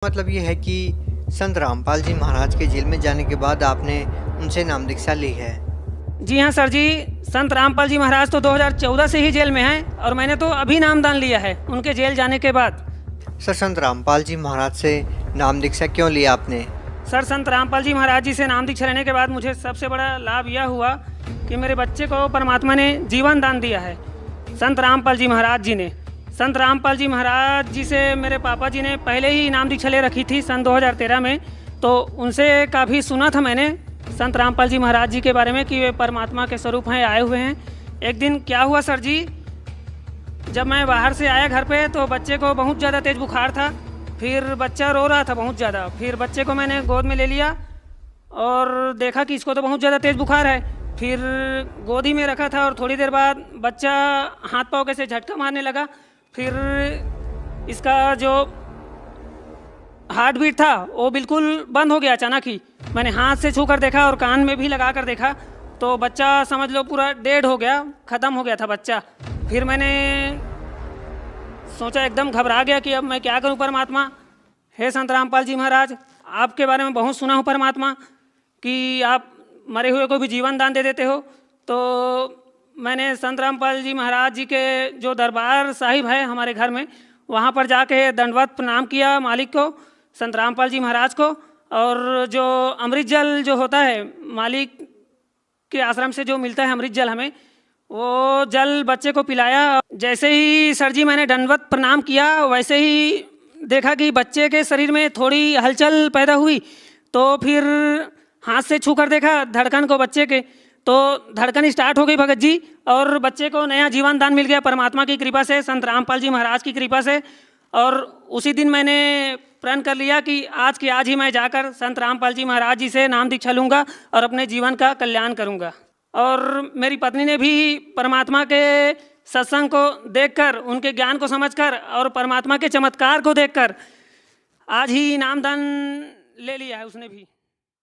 मतलब ये है कि संत रामपाल जी महाराज के जेल में जाने के बाद आपने उनसे नाम दीक्षा ली है। जी हाँ सर जी, संत रामपाल जी महाराज तो 2014 से ही जेल में हैं और मैंने तो अभी नामदान लिया है उनके जेल जाने के बाद। सर, संत रामपाल जी महाराज से नाम दीक्षा क्यों लिया आपने? सर, संत रामपाल जी महाराज जी से नाम दीक्षा लेने के बाद मुझे सबसे बड़ा लाभ यह हुआ कि मेरे बच्चे को परमात्मा ने जीवन दान दिया है। संत रामपाल जी महाराज जी ने, संत रामपाल जी महाराज जी से मेरे पापा जी ने पहले ही नाम दीक्षा ले रखी थी सन 2013 में, तो उनसे काफ़ी सुना था मैंने संत रामपाल जी महाराज जी के बारे में कि वे परमात्मा के स्वरूप हैं, आए हुए हैं। एक दिन क्या हुआ सर जी, जब मैं बाहर से आया घर पे तो बच्चे को बहुत ज़्यादा तेज़ बुखार था। फिर बच्चा रो रहा था बहुत ज़्यादा। फिर बच्चे को मैंने गोद में ले लिया और देखा कि इसको तो बहुत ज़्यादा तेज़ बुखार है। फिर गोदी में रखा था और थोड़ी देर बाद बच्चा हाथ पाँव कैसे झटका मारने लगा। फिर इसका जो हार्ट बीट था वो बिल्कुल बंद हो गया अचानक ही। मैंने हाथ से छू कर देखा और कान में भी लगा कर देखा तो बच्चा समझ लो पूरा डेड हो गया, ख़त्म हो गया था बच्चा। फिर मैंने सोचा, एकदम घबरा गया कि अब मैं क्या करूं परमात्मा। हे संत रामपाल जी महाराज, आपके बारे में बहुत सुना हूं परमात्मा कि आप मरे हुए को भी जीवन दान दे देते हो। तो मैंने संत रामपाल जी महाराज जी के जो दरबार साहिब है हमारे घर में, वहाँ पर जाके दंडवत प्रणाम किया मालिक को, संत रामपाल जी महाराज को। और जो अमृत जल जो होता है मालिक के आश्रम से जो मिलता है अमृत जल, हमें वो जल बच्चे को पिलाया। जैसे ही सर जी मैंने दंडवत प्रणाम किया वैसे ही देखा कि बच्चे के शरीर में थोड़ी हलचल पैदा हुई। तो फिर हाथ से छू कर देखा धड़कन को बच्चे के, तो धड़कन स्टार्ट हो गई भगत जी और बच्चे को नया जीवन दान मिल गया परमात्मा की कृपा से, संत रामपाल जी महाराज की कृपा से। और उसी दिन मैंने प्रण कर लिया कि आज की आज ही मैं जाकर संत रामपाल जी महाराज जी से नाम दीक्षा लूँगा और अपने जीवन का कल्याण करूँगा। और मेरी पत्नी ने भी परमात्मा के सत्संग को देखकर, उनके ज्ञान को समझकर और परमात्मा के चमत्कार को देखकर आज ही नामदान ले लिया है उसने भी।